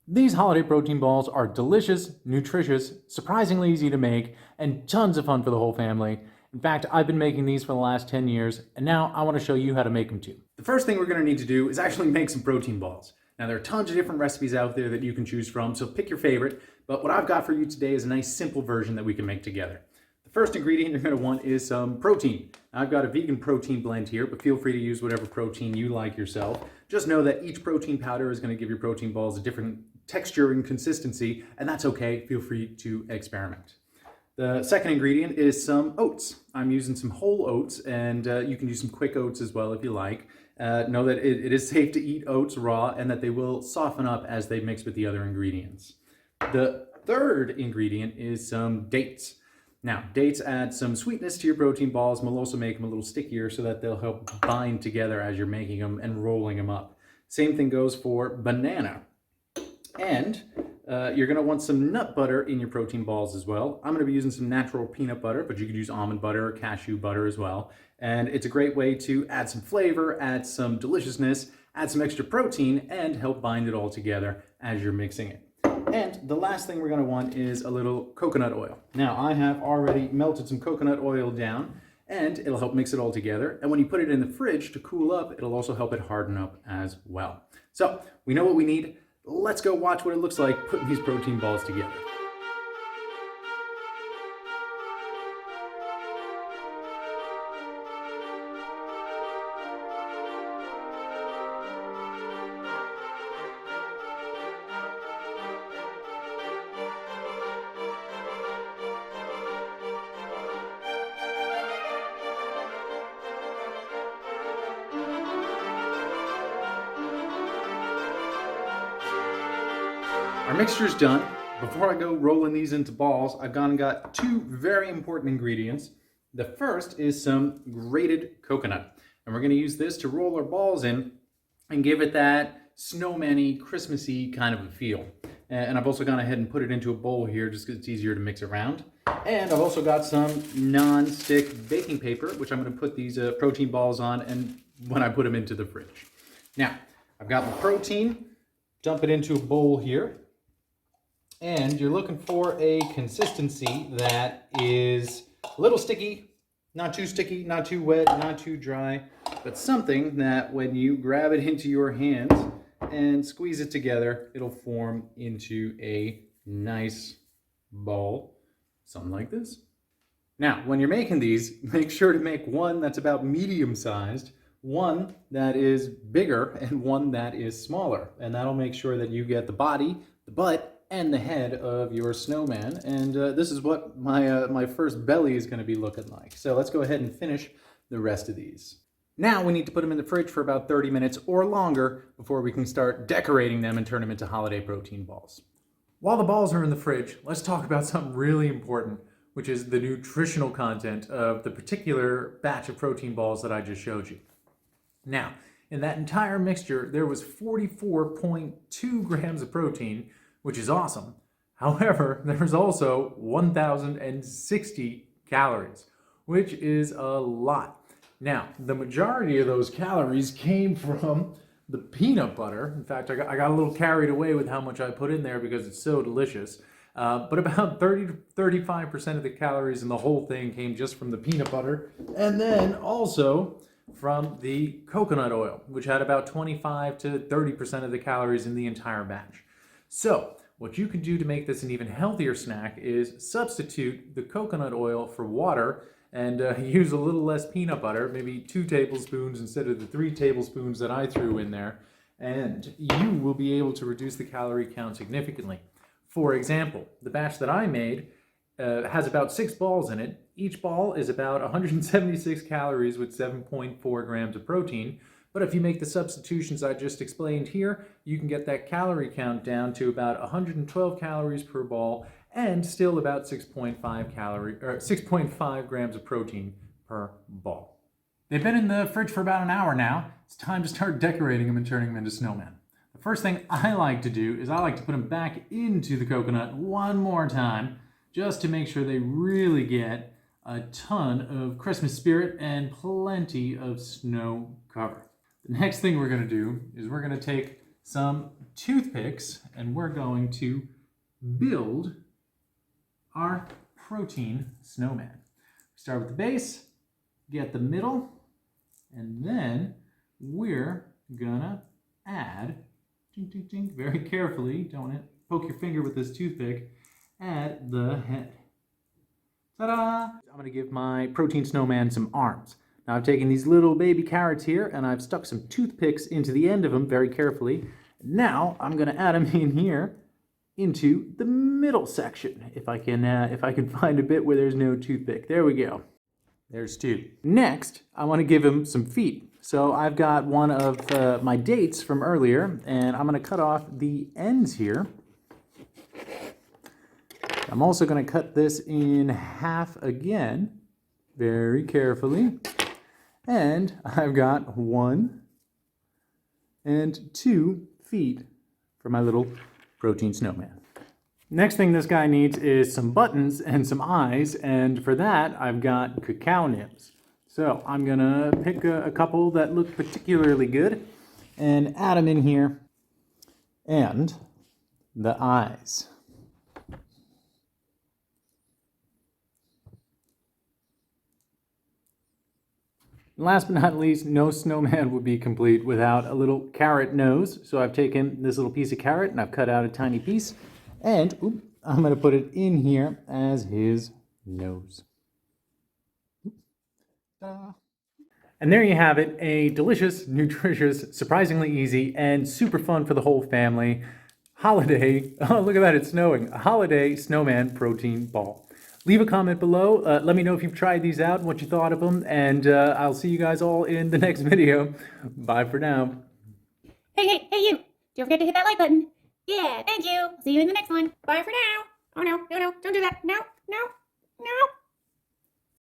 These holiday protein balls are delicious, nutritious, surprisingly easy to make, and tons of fun for the whole family. In fact, I've been making these for the last 10 years, and now I want to show you how to make them too. The first thing we're going to need to do is actually make some protein balls. Now, there are tons of different recipes out there that you can choose from, so pick your favorite, but what I've got for you today is a nice simple version that we can make together. The first ingredient you're going to want is some protein. Now, I've got a vegan protein blend here, but feel free to use whatever protein you like yourself. Just know that each protein powder is going to give your protein balls a different texture and consistency, and that's okay. Feel free to experiment. The second ingredient is some oats. I'm using some whole oats, and you can use some quick oats as well if you like. Know that it is safe to eat oats raw and that they will soften up as they mix with the other ingredients. The third ingredient is some dates. Now, dates add some sweetness to your protein balls and will also make them a little stickier so that they'll help bind together as you're making them and rolling them up. Same thing goes for banana. And you're going to want some nut butter in your protein balls as well. I'm going to be using some natural peanut butter, but you could use almond butter or cashew butter as well. And it's a great way to add some flavor, add some deliciousness, add some extra protein, and help bind it all together as you're mixing it. And the last thing we're going to want is a little coconut oil. Now, I have already melted some coconut oil down, and it'll help mix it all together. And when you put it in the fridge to cool up, it'll also help it harden up as well. So we know what we need. Let's go watch what it looks like putting these protein balls together. Our mixture's done. Before I go rolling these into balls, I've gone and got two very important ingredients. The first is some grated coconut. And we're going to use this to roll our balls in and give it that snowman-y, Christmassy kind of a feel. And I've also gone ahead and put it into a bowl here just because it's easier to mix around. And I've also got some non-stick baking paper, which I'm going to put these protein balls on and when I put them into the fridge. Now, I've got my protein. Dump it into a bowl here. And you're looking for a consistency that is a little sticky, not too wet, not too dry, but something that when you grab it into your hands and squeeze it together, it'll form into a nice ball, something like this. Now, when you're making these, make sure to make one that's about medium-sized, one that is bigger, and one that is smaller. And that'll make sure that you get the body, the butt, and the head of your snowman. And this is what my first belly is going to be looking like. So let's go ahead and finish the rest of these. Now we need to put them in the fridge for about 30 minutes or longer before we can start decorating them and turn them into holiday protein balls. While the balls are in the fridge, let's talk about something really important, which is the nutritional content of the particular batch of protein balls that I just showed you. Now, in that entire mixture, there was 44.2 grams of protein, which is awesome. However, there's also 1,060 calories, which is a lot. Now, the majority of those calories came from the peanut butter. In fact, I got a little carried away with how much I put in there because it's so delicious. But about 30 to 35% of the calories in the whole thing came just from the peanut butter. And then also from the coconut oil, which had about 25 to 30% of the calories in the entire batch. So what you can do to make this an even healthier snack is substitute the coconut oil for water and use a little less peanut butter, maybe 2 tablespoons instead of the 3 tablespoons that I threw in there, and you will be able to reduce the calorie count significantly. For example, the batch that I made has about 6 balls in it. Each ball is about 176 calories with 7.4 grams of protein. But if you make the substitutions I just explained here, you can get that calorie count down to about 112 calories per ball and still about 6.5 grams of protein per ball. They've been in the fridge for about an hour now. It's time to start decorating them and turning them into snowmen. The first thing I like to do is I like to put them back into the coconut one more time just to make sure they really get a ton of Christmas spirit and plenty of snow cover. The next thing we're going to do is we're going to take some toothpicks and we're going to build our protein snowman. Start with the base, get the middle, and then we're gonna add, tink, tink, tink, very carefully, don't poke your finger with this toothpick, add the head. Ta-da! I'm gonna give my protein snowman some arms. Now I've taken these little baby carrots here and I've stuck some toothpicks into the end of them very carefully. Now I'm gonna add them in here into the middle section. If I can find a bit where there's no toothpick. There we go. There's two. Next, I want to give him some feet. So I've got one of my dates from earlier, and I'm going to cut off the ends here. I'm also going to cut this in half again, very carefully. And I've got 1 and 2 feet for my little protein snowman. Next thing this guy needs is some buttons and some eyes, and for that I've got cacao nibs. So I'm gonna pick a couple that look particularly good and add them in here. And the eyes. Last but not least, no snowman would be complete without a little carrot nose. So I've taken this little piece of carrot and I've cut out a tiny piece. And I'm going to put it in here as his nose. And there you have it, a delicious, nutritious, surprisingly easy, and super fun for the whole family holiday, oh look at that, it's snowing, a holiday snowman protein ball. Leave a comment below, let me know if you've tried these out, what you thought of them, and I'll see you guys all in the next video. Bye for now. Hey you! Don't forget to hit that like button. Yeah, thank you. See you in the next one. Bye for now. Oh no, don't do that. No.